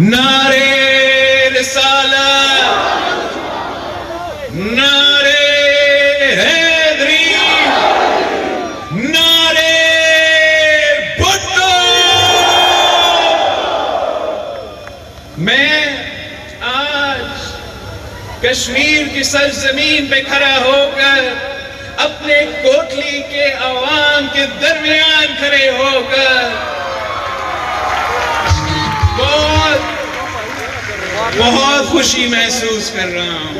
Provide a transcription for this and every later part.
نعرے رسالت، نعرے حیدری، نعرے بھٹو۔ میں آج کشمیر کی سرزمین پہ کھڑا ہو کر اپنے کوٹلی کے عوام کے درمیان کھڑے ہو کر بہت خوشی محسوس کر رہا ہوں۔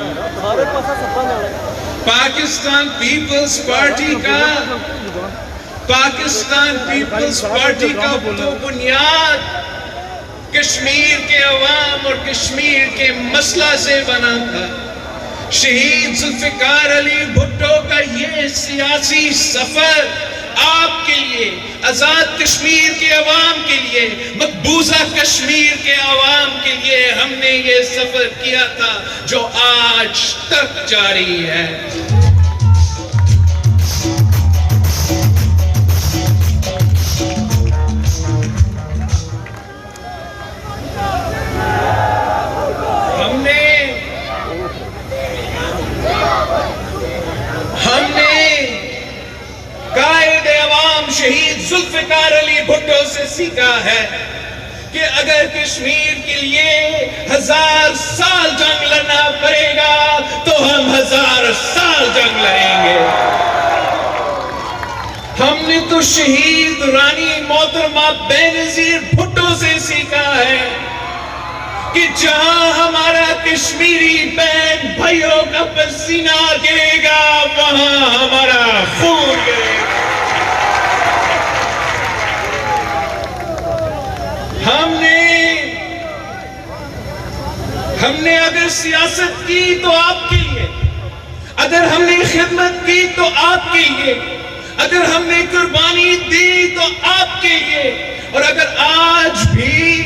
پاکستان پیپلز پارٹی کا تو بنیاد کشمیر کے عوام اور کشمیر کے مسئلہ سے بنا تھا۔ شہید ذوالفقار علی بھٹو کا یہ سیاسی سفر آپ کے لیے، آزاد کشمیر کے عوام کے لیے، مقبوضہ کشمیر کے عوام کے لیے ہم نے یہ سفر کیا تھا جو آج تک جاری ہے۔ ہم نے قائد عوام شہید ذوالفقار علی بھٹو سے سیکھا ہے کہ اگر کشمیر کے لیے 1000 سال جنگ لڑنا پڑے گا تو ہم 1000 سال جنگ لڑیں گے۔ ہم نے تو شہید رانی محترمہ بینظیر بھٹو سے سیکھا ہے کہ جہاں ہمارا کشمیری بہن بھائیوں کا پسینہ گرے گا وہاں ہمارا خون گرے گا۔ ہم نے اگر سیاست کی تو آپ کے لیے، اگر ہم نے خدمت کی تو آپ کے لیے، اگر ہم نے قربانی دی تو آپ کے لیے، اور اگر آج بھی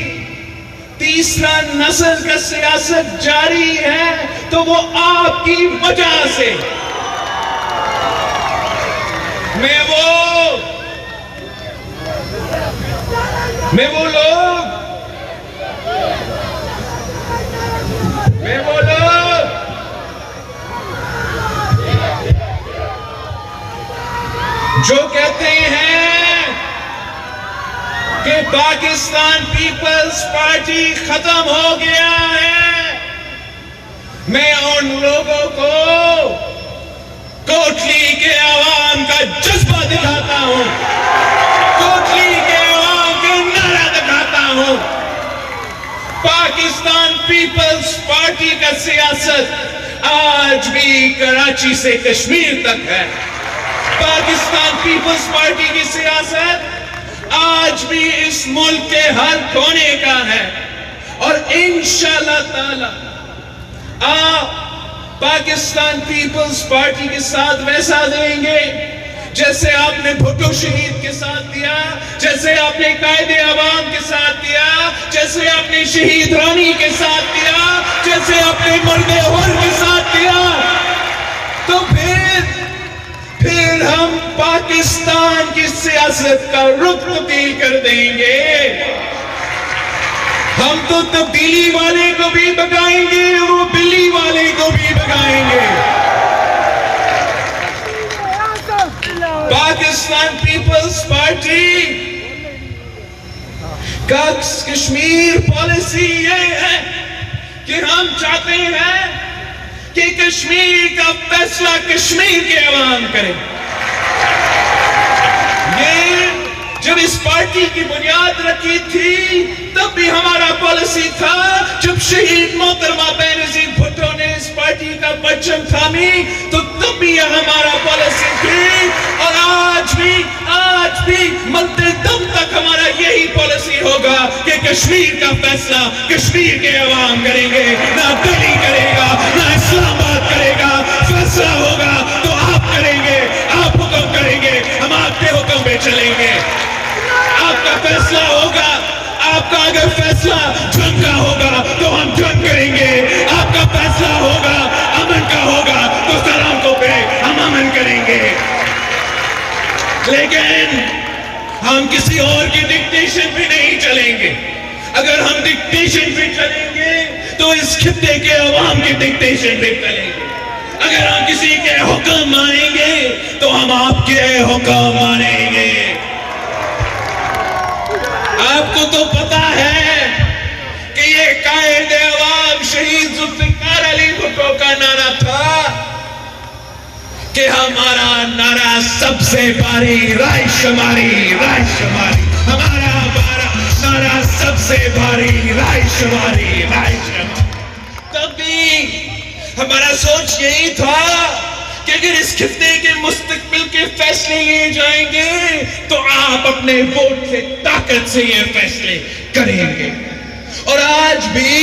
تیسرا نسل کا سیاست جاری ہے تو وہ آپ کی وجہ سے۔ میں وہ لوگ جو کہتے ہیں کہ پاکستان پیپلز پارٹی ختم ہو گیا ہے، میں ان لوگوں کو کوٹلی کے عوام کا جذبہ دکھاتا ہوں، کوٹلی کے عوام کا نعرہ دکھاتا ہوں۔ پاکستان پیپلز پارٹی کا سیاست آج بھی کراچی سے کشمیر تک ہے۔ پاکستان پیپلز پارٹی کی سیاست آج بھی اس ملک کے ہر کونے کا ہے، اور انشاءاللہ تعالی آپ پاکستان پیپلز پارٹی کے ساتھ ویسا دیں گے جیسے آپ نے بھٹو شہید کے ساتھ دیا، جیسے آپ نے قائد عوام کے ساتھ دیا، جیسے آپ نے شہید رانی کے ساتھ دیا، جیسے آپ نے مرد اور کے ساتھ دیا، تو پھر ہم پاکستان کی سیاست کا رخ تبدیل کر دیں گے۔ ہم تو تبدیلی والے کو بھی بگائیں گے، وہ بلی والے کو بھی بگائیں گے۔ پاکستان پیپلز پارٹی کا کشمیر پالیسی یہ ہے کہ ہم چاہتے ہیں کہ کشمیر کا فیصلہ کشمیر کے عوام کریں۔ یہ جب اس پارٹی کی بنیاد رکھی تھی تب بھی ہمارا پالیسی تھا، جب شہید محترمہ بینظیر بھٹو نے اس پارٹی کا پرچم تھامی تو تب بھی یہ ہمارا پالیسی تھی، اور آج بھی مرتے دم تک ہمارا یہی پالیسی ہوگا کہ کشمیر کا فیصلہ کشمیر کے عوام کریں گے، نہ دلی کرے گا نہ اسلام آباد کرے گا۔ فیصلہ ہوگا تو آپ کریں گے، آپ حکم کریں گے، ہم آپ کے حکم پہ چلیں گے۔ آپ کا فیصلہ ہوگا، آپ کا اگر فیصلہ جنگ کا ہوگا تو ہم جنگ کریں گے، آپ کا فیصلہ ہوگا امن کا ہوگا تو سلامتوں پہ ہم امن کریں گے۔ لیکن ہم کسی اور کی ڈکٹیشن پہ نہیں چلیں گے، اگر ہم ڈکٹیشن پہ چلیں گے تو اس خطے کے عوام کی ڈکٹیشن پہ چلیں گے. اگر ہم کسی کے حکم مانیں گے تو ہم آپ کے حکم مانیں گے. آپ کو تو پتا ہے کہ یہ قائد عوام شہید ذوالفقار علی بھٹو کا نعرہ تھا کہ ہمارا نعرہ سب سے بھاری رائے شماری، رائے شماری. ہمارا نعرہ سب سے بھاری رائے شماری، رائے شماری. تب بھی ہمارا سوچ یہی تھا کہ اگر اس خطے کے مستقبل کے فیصلے لیے جائیں گے تو آپ اپنے ووٹ سے طاقت سے یہ فیصلے کریں گے. اور آج بھی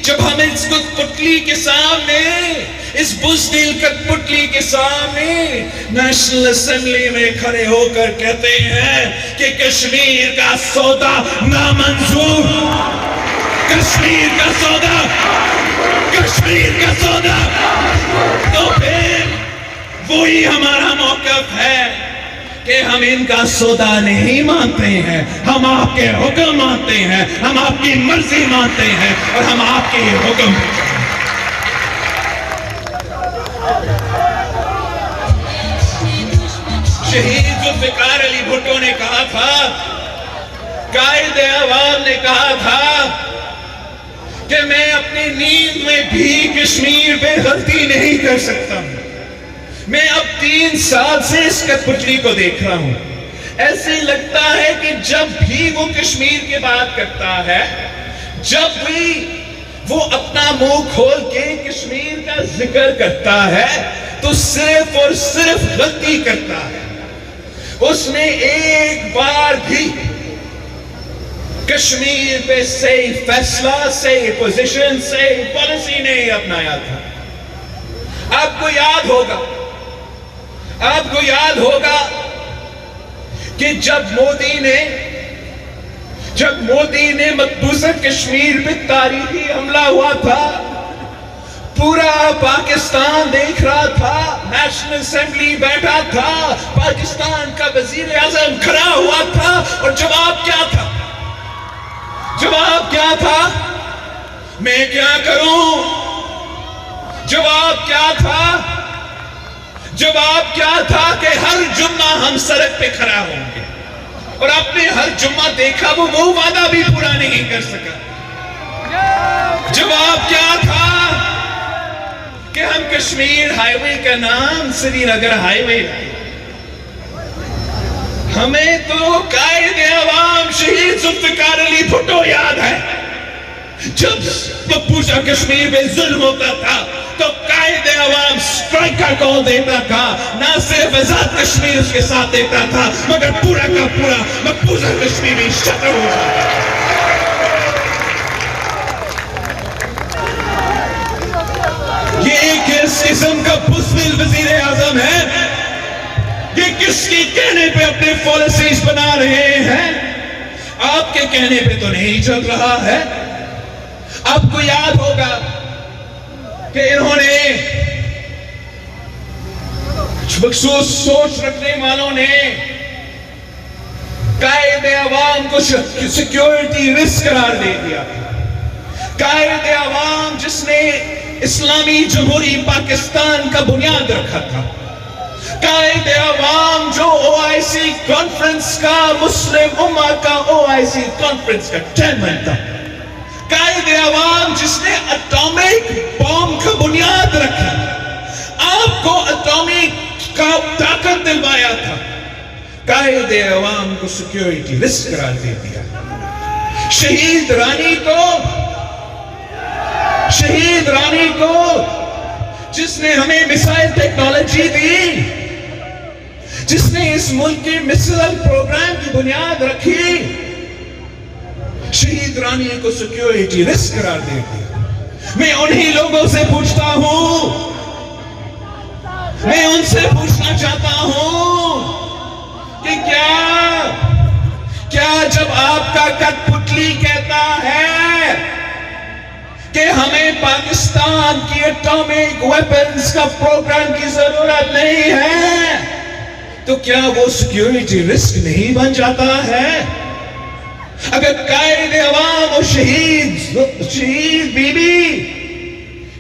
جب ہم اس پتلی کے سامنے، اس بزدل کٹپتلی کے سامنے نیشنل اسمبلی میں کھڑے ہو کر کہتے ہیں کہ کشمیر کا سودا نامنظور، کشمیر کا سودا، کشمیر کا سودا، تو پھر وہی ہمارا موقف ہے کہ ہم ان کا سودا نہیں مانتے ہیں. ہم آپ کے حکم مانتے ہیں، ہم آپ کی مرضی مانتے ہیں اور ہم آپ کے حکم. شہید ذوالفقار علی بھٹو نے کہا تھا، قائد عوام نے کہا تھا کہ میں اپنی نیند میں بھی کشمیر پہ غلطی نہیں کر سکتا. میں اب 3 سال سے اس کٹپتلی کو دیکھ رہا ہوں. ایسے لگتا ہے کہ جب بھی وہ کشمیر کی بات کرتا ہے، جب بھی وہ اپنا منہ کھول کے کشمیر کا ذکر کرتا ہے تو صرف اور صرف غلطی کرتا ہے. اس نے ایک بار بھی کشمیر پہ صحیح فیصلہ، صحیح پوزیشن، صحیح پالیسی نہیں اپنایا تھا. آپ کو یاد ہوگا کہ جب مودی نے مقبوضہ کشمیر پہ تاریخی حملہ ہوا تھا، پورا پاکستان دیکھ رہا تھا، نیشنل اسمبلی بیٹھا تھا، پاکستان کا وزیر اعظم کھڑا ہوا تھا، اور جواب کیا تھا؟ جواب کیا تھا؟ میں کیا کروں؟ جواب کیا تھا؟ جواب کیا تھا کہ ہر جمعہ ہم سڑک پہ کھڑا ہوں گے. اور آپ نے ہر جمعہ دیکھا وہ وعدہ بھی پورا نہیں کر سکا. جواب کیا تھا کہ ہم کشمیر ہائی وے کا نام سری نگر ہائی وے. ہمیں تو قائد عوام شہید ذوالفقار علی بھٹو یاد ہے. جب مقبوضہ کشمیر میں ظلم ہوتا تھا تو قائد عوام سٹرائک کا کال دیتا تھا. نہ صرف آزاد کشمیر اس کے ساتھ دیتا تھا مگر پورا کا پورا مقبوضہ کشمیر میں شطر ہو جاتا تھا. یہ کس قسم کا بزدل وزیر اعظم ہے؟ یہ کس کی کہنے پہ اپنے پالیسیز بنا رہے ہیں؟ آپ کے کہنے پہ تو نہیں چل رہا ہے. آپ کو یاد ہوگا کہ انہوں نے مخصوص سوچ رکھنے والوں نے قائد عوام کو سیکیورٹی رسک قرار دے دیا. قائد عوام جس نے اسلامی جمہوری پاکستان کا بنیاد رکھا تھا، قائد عوام جو OIC کانفرنس کا، مسلم امہ کا OIC کانفرنس کا چیئرمین تھا، قائد عوام جس نے اٹامک بام کا بنیاد رکھا، آپ کو اٹامک کا طاقت دلوایا تھا، قائد عوام کو سیکیورٹی رسک قرار دے دیا. شہید رانی کو جس نے ہمیں میزائل ٹیکنالوجی دی، جس نے اس ملک کے میزائل پروگرام کی بنیاد رکھی، شہید رانی کو سیکیورٹی رسک قرار دے دیا. میں انہی لوگوں سے پوچھتا ہوں، میں ان سے پوچھنا چاہتا ہوں کہ کیا جب آپ کا کٹپتلی کہتا ہے کہ ہمیں پاکستان کی اٹامک ویپنز کا پروگرام کی ضرورت نہیں ہے تو کیا وہ سیکیورٹی رسک نہیں بن جاتا ہے؟ اگر قائد عوام اور شہید بی بی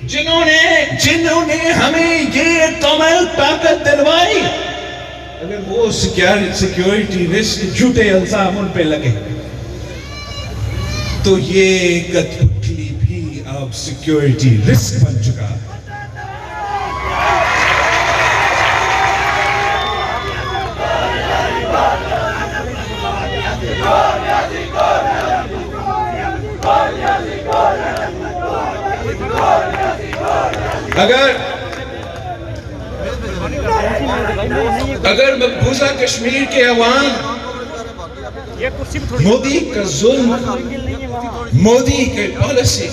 جنہوں نے ہمیں یہ کمل طاقت دلوائی، اگر وہ سیکیورٹی رسک جھوٹے الزام ان پہ لگے تو یہ کٹھپتلی بھی اب سیکیورٹی رسک بن چکا ہے۔ اگر مقبوضہ کشمیر کے عوام مودی کا ظلم، مودی کے پالیسی،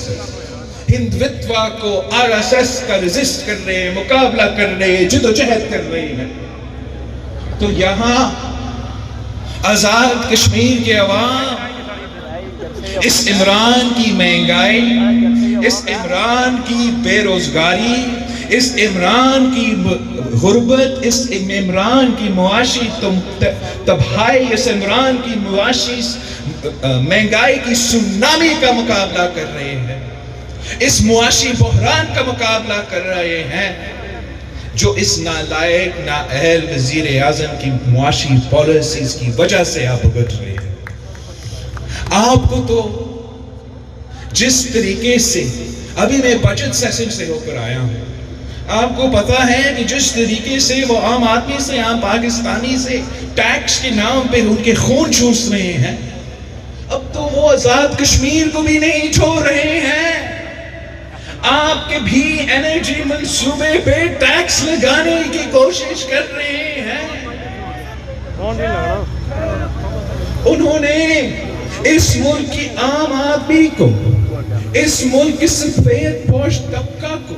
ہندوتوا کو آر ایس ایس کا ریزسٹ کر رہے ہیں، مقابلہ کر رہے ہیں، جدوجہد کر رہے ہیں، تو یہاں آزاد کشمیر کے عوام اس عمران کی مہنگائی، اس عمران کی بے روزگاری، اس عمران کی غربت، اس عمران کی معاشی تباہی، اس عمران کی معاشی مہنگائی کی سونامی کا مقابلہ کر رہے ہیں، اس معاشی بحران کا مقابلہ کر رہے ہیں جو اس نالائق نااہل وزیر اعظم کی معاشی پالیسیز کی وجہ سے آپ بھگت رہے ہیں۔ آپ کو تو جس طریقے سے ابھی میں بجٹ سیشن سے ہو کر آیا ہوں، آپ کو پتا ہے کہ جس طریقے سے وہ عام آدمی سے، عام پاکستانی سے ٹیکس کے نام پہ ان کے خون چوس رہے ہیں، اب تو وہ آزاد کشمیر کو بھی نہیں چھوڑ رہے ہیں۔ آپ کے بھی انرجی منصوبے پہ ٹیکس لگانے کی کوشش کر رہے ہیں۔ انہوں نے اس ملک کی عام آدمی کو، اس ملک کی سفید پوش طبقہ کو،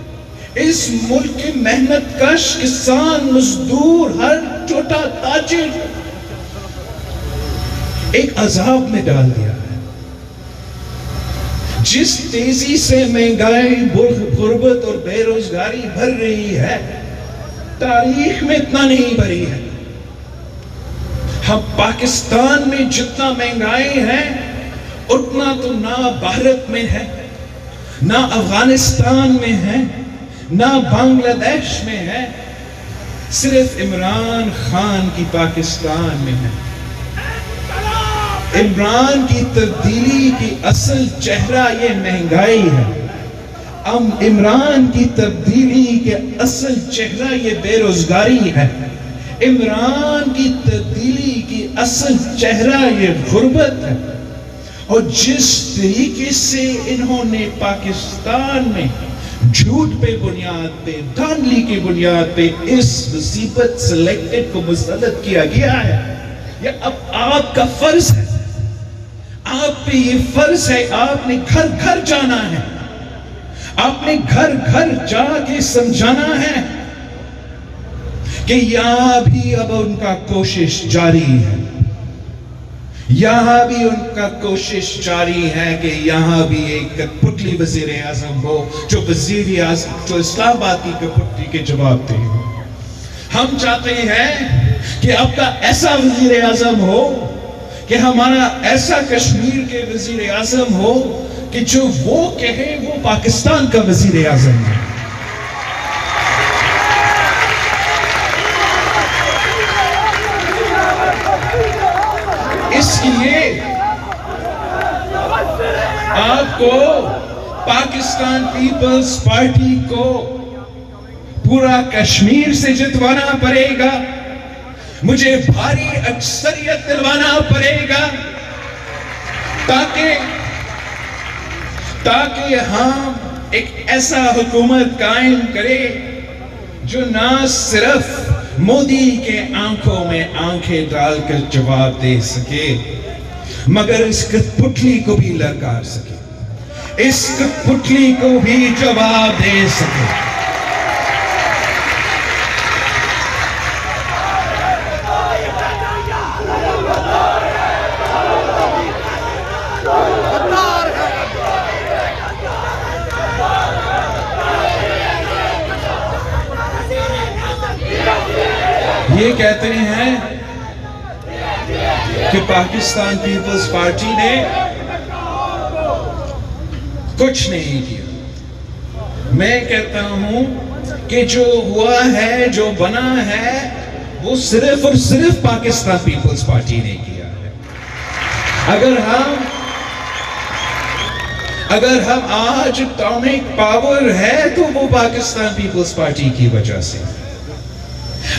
اس ملک کے محنت کش کسان، مزدور، ہر چھوٹا تاجر ایک عذاب میں ڈال دیا ہے۔ جس تیزی سے مہنگائی، غربت اور بے روزگاری بڑھ رہی ہے، تاریخ میں اتنا نہیں بڑھی ہے۔ ہم پاکستان میں جتنا مہنگائی ہے اتنا تو نہ بھارت میں ہے، نہ افغانستان میں ہے، نہ بنگلہ دیش میں ہے، صرف عمران خان کی پاکستان میں ہے۔ عمران کی تبدیلی کی اصل چہرہ یہ مہنگائی ہے۔ عمران کی تبدیلی کے اصل چہرہ یہ بے روزگاری ہے۔ عمران کی تبدیلی کی اصل چہرہ یہ غربت ہے۔ اور جس طریقے سے انہوں نے پاکستان میں جھوٹ پہ بنیاد پہ، دھاندلی کی بنیاد پہ اس مصیبت سلیکٹڈ کو مسلط کیا گیا ہے، یہ اب آپ کا فرض ہے، آپ پہ یہ فرض ہے، آپ نے گھر گھر جانا ہے، آپ نے گھر گھر جا کے سمجھانا ہے کہ یہاں بھی اب ان کا کوشش جاری ہے، یہاں بھی ان کا کوشش جاری ہے کہ یہاں بھی ایک کٹپتلی وزیر اعظم ہو جو وزیر اعظم جو اسلام آباد کی کٹپتلی کے جواب دے۔ ہم چاہتے ہیں کہ اب کا ایسا وزیر اعظم ہو، کہ ہمارا ایسا کشمیر کے وزیر اعظم ہو کہ جو وہ کہے وہ پاکستان کا وزیر اعظم ہے۔ اس لیے آپ کو پاکستان پیپلز پارٹی کو پورا کشمیر سے جتوانا پڑے گا، مجھے بھاری اکثریت دلوانا پڑے گا تاکہ ہم ایک ایسا حکومت قائم کرے جو نہ صرف مودی کے آنکھوں میں آنکھیں ڈال کر جواب دے سکے مگر اس کٹپتلی کو بھی للکار سکے، اس کٹپتلی کو بھی جواب دے سکے۔ یہ کہتے ہیں کہ پاکستان پیپلز پارٹی نے کچھ نہیں کیا. میں کہتا ہوں کہ جو ہوا ہے، جو بنا ہے، وہ صرف اور صرف پاکستان پیپلز پارٹی نے کیا ہے. اگر ہم آج اٹامک پاور ہے تو وہ پاکستان پیپلز پارٹی کی وجہ سے.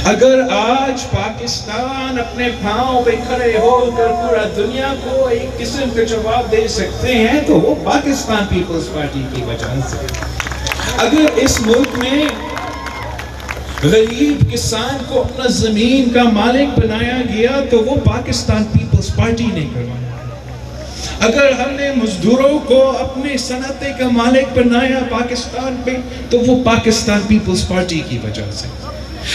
اگر آج پاکستان اپنے پاؤں پہ کھڑے ہو کر پورا دنیا کو ایک قسم کا جواب دے سکتے ہیں تو وہ پاکستان پیپلز پارٹی کی وجہ سے. اگر اس ملک میں غریب کسان کو اپنا زمین کا مالک بنایا گیا تو وہ پاکستان پیپلز پارٹی نے کروایا. اگر ہم نے مزدوروں کو اپنے صنعت کا مالک بنایا پاکستان پہ تو وہ پاکستان پیپلز پارٹی کی وجہ سے.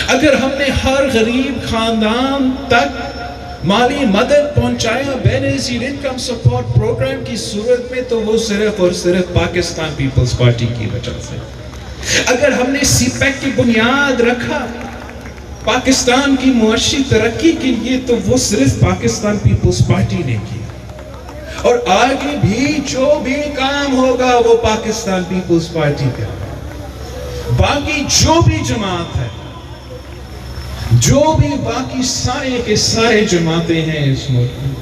اگر ہم نے ہر غریب خاندان تک مالی مدد پہنچایا بے نظیر انکم سپورٹ پروگرام کی صورت میں تو وہ صرف اور صرف پاکستان پیپلز پارٹی کی وجہ سے. اگر ہم نے سی پیک کی بنیاد رکھا پاکستان کی معاشی ترقی کے لیے تو وہ صرف پاکستان پیپلز پارٹی نے کی. اور آگے بھی جو بھی کام ہوگا وہ پاکستان پیپلز پارٹی کا. باقی جو بھی جماعت ہے، جو بھی باقی سارے کے سارے جماعتیں ہیں اس ملک میں،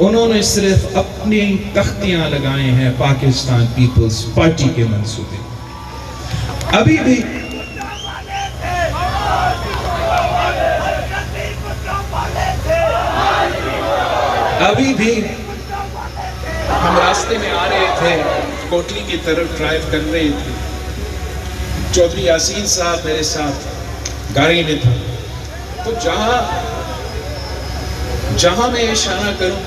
انہوں نے صرف اپنی تختیاں لگائے ہیں پاکستان پیپلز پارٹی کے منصوبے. ابھی بھی ہم راستے میں آ رہے تھے، کوٹلی کی طرف ڈرائیو کر رہے تھے. چودھری یاسین صاحب میرے ساتھ گاڑی میں تھا. تو جہاں میں اشارہ کروں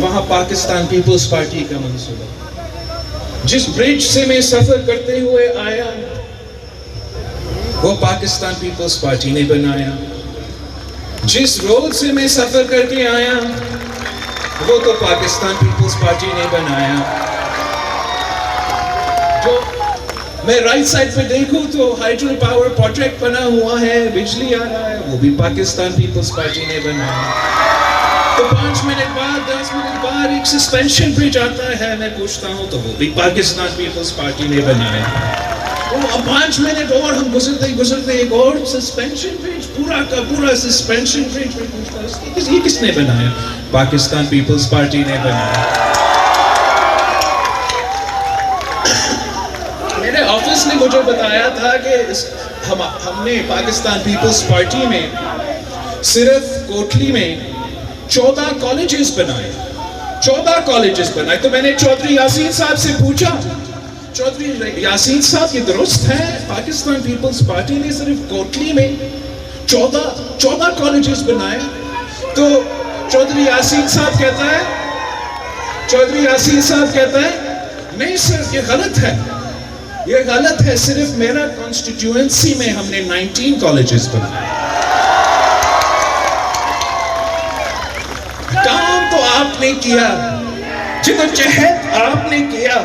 وہاں پاکستان پیپلز پارٹی کا منصوبہ. جس برج سے میں سفر کرتے ہوئے آیا وہ پاکستان پیپلز پارٹی نے بنایا. جس روڈ سے میں سفر کر کے آیا وہ تو پاکستان پیپلز پارٹی نے بنایا. جو میں رائٹ سائڈ پہ دیکھوں تو ہائیڈرو پاور پروجیکٹ بنا ہوا ہے، بجلی آ رہا ہے، وہ بھی پاکستان پیپلز پارٹی نے بنایا. تو 5 منٹ بعد 10 منٹ بعد ایک سسپینشن برج آتا ہے، میں پوچھتا ہوں تو وہ بھی پاکستان پیپلز پارٹی نے بنایا. وہ 5 منٹ اور ہم گزرتے ایک اور سسپینشن برج، پورا کا پورا سسپینشن برج. میں پوچھتا ہوں یہ کس نے بنایا؟ پاکستان پیپلز پارٹی نے بنایا. میرے آفس نے مجھے بتایا تھا کہ ہم نے پاکستان پیپلز پارٹی میں صرف کوٹلی میں 14 کالجز بنائے. 14 کالجز بنائے. تو میں نے چودھری یاسین صاحب سے پوچھا، چودھری یاسین صاحب یہ درست ہے پاکستان پیپلز پارٹی نے صرف کوٹلی میں 14 کالجز بنائے؟ تو چودھری یاسین صاحب کہتا ہے نہیں سر یہ غلط ہے. یہ غلط ہے، صرف میرا کانسٹیٹیوئنسی میں ہم نے 19 کالجز بنائے. کام تو آپ نے کیا، جدوجہد آپ نے کیا،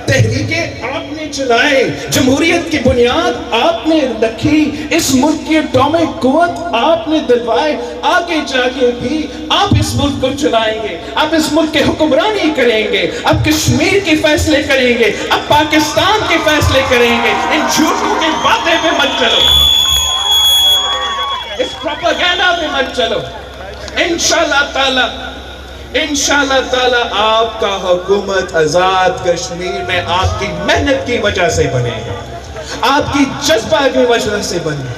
تحریکیں آپ نے چلائے، جمہوریت کی بنیاد آپ نے رکھی، اس ملک کی اٹامک قوت آپ نے دلوائے. آگے جا کے بھی آپ اس ملک کو چلائیں گے، آپ اس ملک کے حکمرانی کریں گے، اب کشمیر کے فیصلے کریں گے، اب پاکستان کے فیصلے کریں گے. ان جھوٹوں کی باتیں پہ مت چلو، اس پروپیگنڈا پہ مت چلو. انشاءاللہ تعالی آپ کا حکومت آزاد کشمیر میں آپ کی محنت کی وجہ سے بنے گا، آپ کی جذبہ کی وجہ سے بنے گا.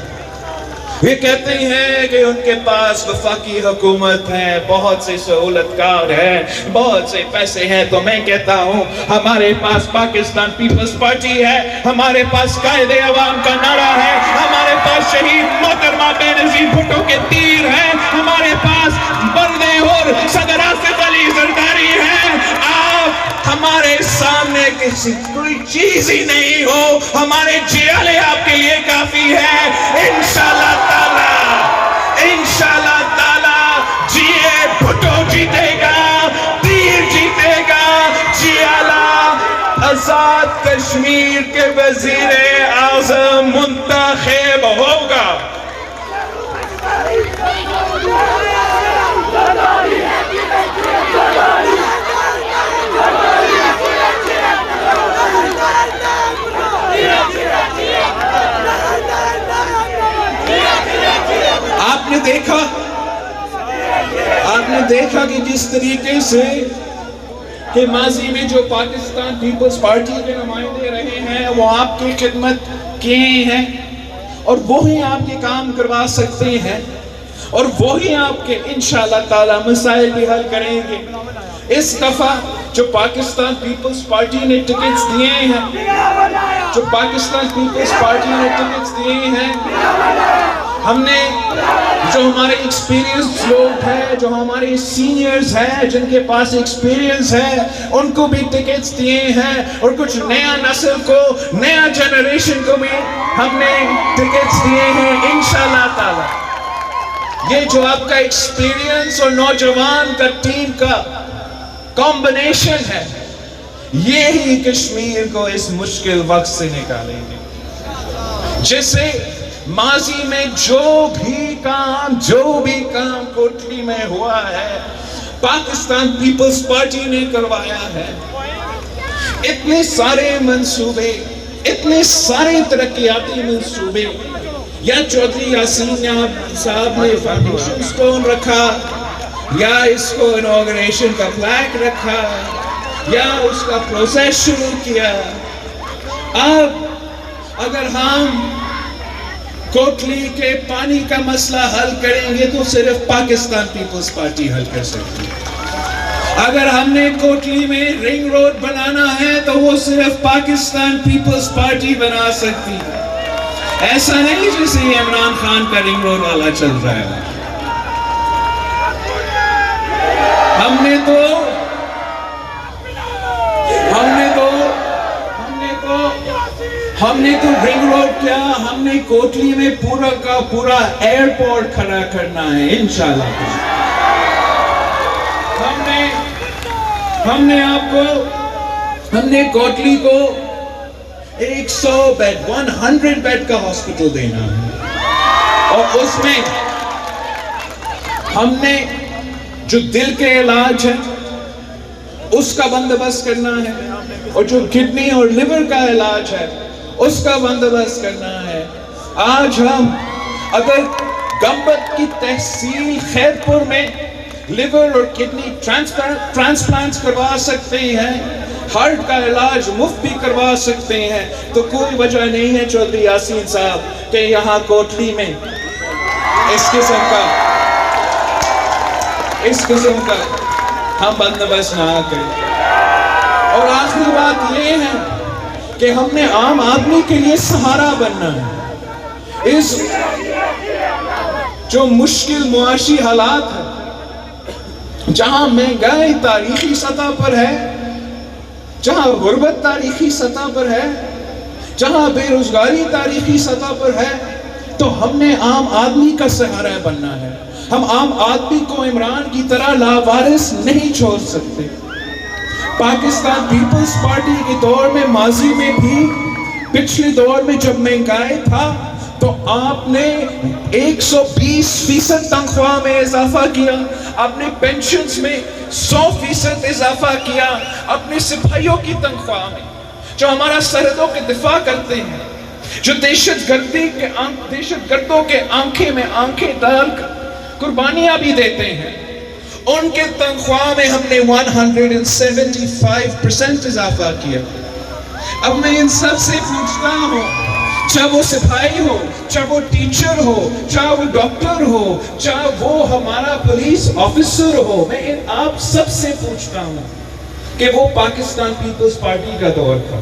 یہ کہتے ہیں کہ ان کے پاس وفاقی حکومت ہے، بہت سے سہولت کار ہیں، بہت سے پیسے ہیں. تو میں کہتا ہوں ہمارے پاس پاکستان پیپلز پارٹی ہے، ہمارے پاس قائد عوام کا نعرہ ہے، ہمارے پاس شہید محترمہ بے نظیر بھٹو کے تیر ہیں، ہمارے پاس برد اور صدر آصف علی زرداری ہے. آپ ہمارے سامنے کسی کوئی چیز ہی نہیں ہو، ہمارے جیالے آپ کے لیے کافی ہے. انشاءاللہ تعالی جیے بھٹو جیتے گا، تیر جیتے گا، جیالہ آزاد کشمیر کے وزیر اعظم منتخب ہوگا. آپ نے دیکھا کہ جس طریقے سے کہ ماضی میں جو پاکستان پیپلز پارٹی کے نمائندے رہے ہیں وہ آپ کی خدمت کیے ہیں اور وہی آپ کے کام کروا سکتے ہیں اور وہی آپ کے انشاءاللہ تعالی مسائل بھی حل کریں گے. اس دفعہ جو پاکستان پیپلز پارٹی نے ٹکٹس دیے ہیں جو پاکستان پیپلز پارٹی نے ٹکٹس دیے ہیں ہم نے جو ہمارے ایکسپیرینس لوگ ہیں جو ہمارے سینئرز ہیں جن کے پاس ایکسپیرینس ہے ان کو بھی ٹکٹس دیے ہیں اور کچھ نیا نسل کو نیا جنریشن کو بھی ہم نے ٹکٹس دیے ہیں انشاءاللہ تعالی. یہ جو آپ کا ایکسپیرینس اور نوجوان کا ٹیم کا کمبینیشن ہے یہی کشمیر کو اس مشکل وقت سے نکالیں گے. جسے ماضی میں جو بھی کام کوٹلی میں ہوا ہے پاکستان پیپلز پارٹی نے کروایا ہے. اتنے سارے منصوبے اتنے سارے ترقیاتی منصوبے یا چودھری یاسین صاحب نے فاؤنڈیشن سٹون رکھا یا اس کو انوگریشن کا فلیگ رکھا یا اس کا پروسیس شروع کیا. اب اگر ہم کوٹلی کے پانی کا مسئلہ حل کریں گے تو صرف پاکستان پیپلز پارٹی حل کر سکتی ہے. اگر ہم نے کوٹلی میں رنگ روڈ بنانا ہے تو وہ صرف پاکستان پیپلز پارٹی بنا سکتی ہے. ایسا نہیں جیسے عمران خان کا رنگ روڈ والا چل رہا ہے. ہم نے تو رنگ روڈ کیا ہم نے کوٹلی میں پورا کا پورا ایئرپورٹ کھڑا کرنا ہے انشاءاللہ. ہم نے کوٹلی کو 100 بیڈ کا ہاسپٹل دینا ہے اور اس میں ہم نے جو دل کے علاج ہے اس کا بندوبست کرنا ہے اور جو کڈنی اور لیور کا علاج ہے اس کا بندوبست کرنا ہے. آج ہم اگر گمبت کی تحصیل خیرپور میں لیور اور کڈنی ٹرانسپلانٹ کروا سکتے ہیں ہارٹ کا علاج مفت بھی کروا سکتے ہیں تو کوئی وجہ نہیں ہے چودھری یاسین صاحب کہ یہاں کوٹلی میں اس قسم کا ہم بندوبست نہ کریں. اور آخری بات یہ ہے کہ ہم نے عام آدمی کے لیے سہارا بننا ہے. اس جو مشکل معاشی حالات ہیں جہاں مہنگائی تاریخی سطح پر ہے جہاں غربت تاریخی سطح پر ہے جہاں بے روزگاری تاریخی سطح پر ہے تو ہم نے عام آدمی کا سہارا بننا ہے. ہم عام آدمی کو عمران کی طرح لاوارث نہیں چھوڑ سکتے. پاکستان پیپلز پارٹی کے دور میں ماضی میں بھی پچھلے دور میں جب مہنگائی تھا تو آپ نے 120% تنخواہ میں اضافہ کیا. آپ نے پینشنز میں 100% اضافہ کیا. اپنے سپاہیوں کی تنخواہ میں جو ہمارا سرحدوں کے دفاع کرتے ہیں جو دہشت گردوں کے آنکھیں میں آنکھیں ڈال کر قربانیاں بھی دیتے ہیں ان کے تنخواہ میں ہم نے 175% اضافہ کیا. اب میں ان سب سے پوچھتا ہوں چاہے وہ سپاہی ہو چاہے وہ ٹیچر ہو چاہے وہ ڈاکٹر ہو چاہے وہ ہمارا پولیس آفیسر ہو میں ان آپ سب سے پوچھتا ہوں کہ وہ پاکستان پیپلز پارٹی کا دور تھا.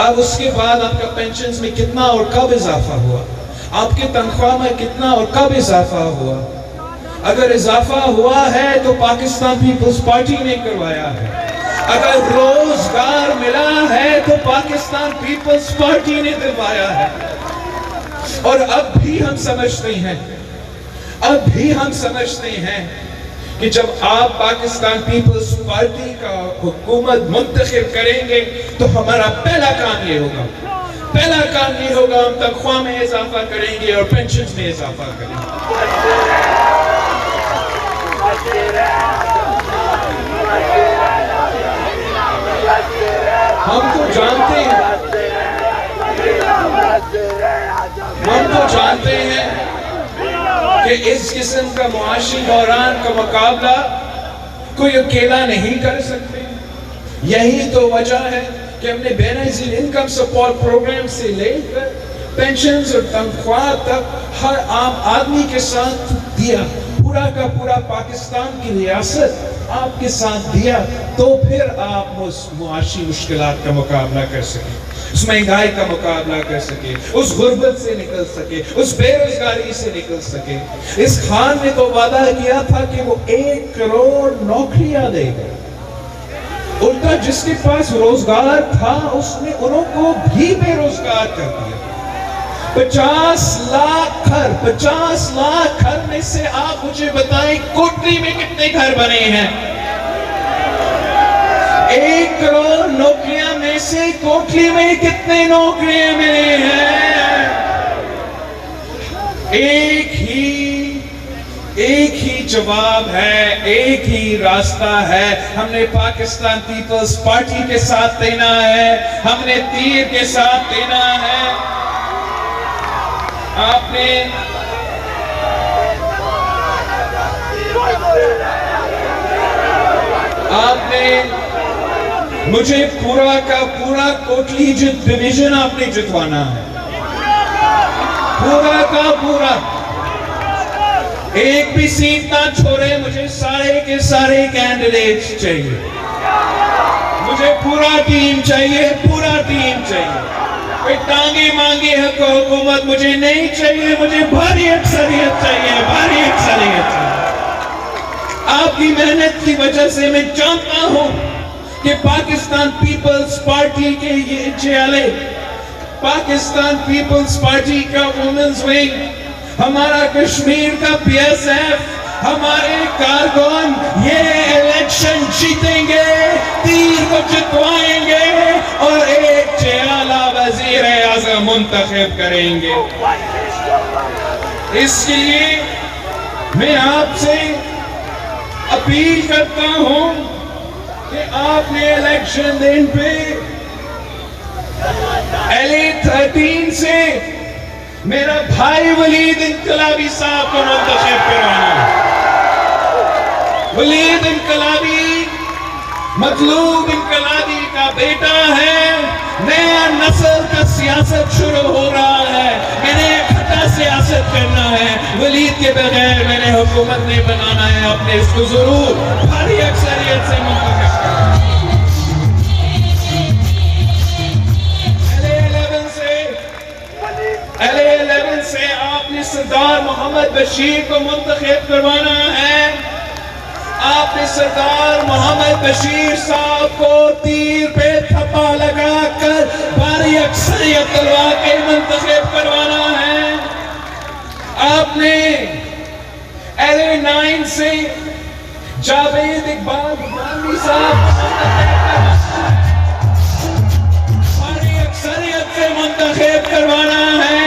اب اس کے بعد آپ کا پینشنز میں کتنا اور کب اضافہ ہوا آپ کے تنخواہ میں کتنا اور کب اضافہ ہوا. اگر اضافہ ہوا ہے تو پاکستان پیپلز پارٹی نے کروایا ہے. اگر روزگار ملا ہے تو پاکستان پیپلز پارٹی نے دلوایا ہے. اور اب بھی ہم سمجھتے ہیں کہ جب آپ پاکستان پیپلز پارٹی کا حکومت منتخب کریں گے تو ہمارا پہلا کام یہ ہوگا ہم تنخواہ میں اضافہ کریں گے اور پینشنز میں اضافہ کریں گے. ہم تو جانتے ہیں کہ کہ اس قسم کا معاشی بحران کا مقابلہ کوئی اکیلا نہیں کر سکتے. یہی تو وجہ ہے کہ ہم نے بے نظیر انکم سپورٹ پروگرام سے لے کر پینشنز اور تنخواہ تک ہر عام آدمی کے ساتھ دیا. پورا کا پورا پاکستان کی ریاست آپ کے ساتھ دیا تو پھر آپ اس معاشی مشکلات کا مقابلہ کر سکیں, اس مہنگائی کا مقابلہ کر سکے, اس غربت سے نکل سکے, اس بے روزگاری سے نکل سکے. اس خان نے تو وعدہ کیا تھا کہ وہ 1 کروڑ نوکریاں دے گا. الٹا جس کے پاس روزگار تھا اس نے انہوں کو بھی بے روزگار کر دیا. 50 لاکھ گھر میں سے آپ مجھے بتائیں کوٹری میں کتنے گھر بنے ہیں؟ 1 کروڑ نوکریاں میں سے کوٹری میں کتنے نوکریاں ملے ہیں؟ ایک ہی جواب ہے, ایک ہی راستہ ہے. ہم نے پاکستان پیپلز پارٹی کے ساتھ دینا ہے, ہم نے تیر کے ساتھ دینا ہے. آپ نے مجھے پورا کا پورا کوٹلی ڈویژن آپ نے جتوانا ہے, پورا کا پورا. ایک بھی سیٹ نہ چھوڑے, مجھے سارے کے سارے کینڈیڈیٹس چاہیے. مجھے پورا ٹیم چاہیے, پورا ٹیم چاہیے. کوئی ٹانگی مانگی حکومت مجھے نہیں چاہیے, مجھے بھاری اکثریت چاہیے, بھاری اکثریت چاہیے. آپ کی محنت کی وجہ سے میں جانتا ہوں کہ پاکستان پیپلز پارٹی کے یہ جیالے, پاکستان پیپلز پارٹی کا وومنز ونگ, ہمارا کشمیر کا پی ایس ایف, ہمارے کارکن یہ الیکشن جیتیں گے, تیر کو جتوائیں گے اور ایک جیالہ وزیر اعظم منتخب کریں گے. اس لیے میں آپ سے اپیل کرتا ہوں کہ آپ نے الیکشن دن پہ LA13 سے میرا بھائی ولید انقلابی صاحب کو منتخب کروانا. ولید انقلابی مطلوب انقلابی کا بیٹا ہے. نیا نسل کا سیاست شروع ہو رہا ہے, میں نے کھٹا سیاست کرنا ہے. ولید کے بغیر میں نے حکومت نہیں بنانا ہے. آپ نے اس کو ضرور بھاری اکثریت سے منتخب کرنا. LA11 سے آپ نے سردار محمد بشیر کو منتخب کروانا ہے. آپ نے سردار محمد بشیر صاحب کو تیر پہ تھپا لگا کر بھاری اکثریت دلوا کے منتخب کروانا ہے. آپ نے LA9 سے جاوید اقبال بھوٹانی صاحب بھاری اکثریت سے منتخب کروانا ہے.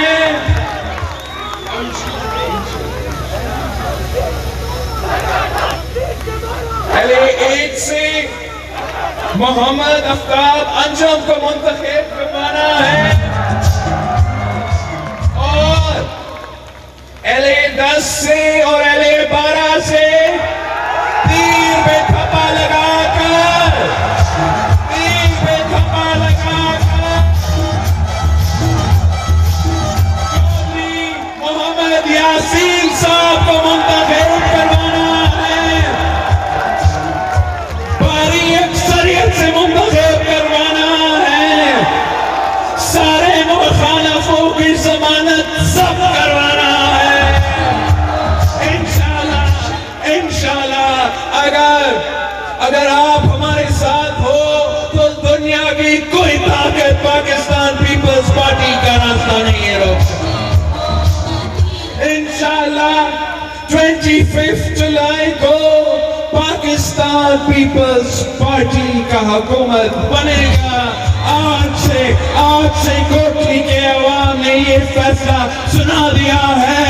LA8 سے محمد افتاب انجم کو منتخب کروانا ہے. اور LA10 سے اور LA12 سے تیر پہ تھپا لگا کر محمد یاسین صاحب کو منتخب کروانا ہے. بھاری اکثریت سے منتخب کروانا ہے. سارے مخالفوں کی ضمانت ضبط کروانا ہے. انشاءاللہ اگر آپ ہمارے ساتھ ہو تو دنیا کی کوئی طاقت پاکستان پیپلز پارٹی کا راستہ نہیں روک سکتی. انشاءاللہ 25 جولائی کو پاکستان پیپلز پارٹی کا حکومت بنے گا. آج سے کوٹلی کے عوام نے یہ فیصلہ سنا دیا ہے.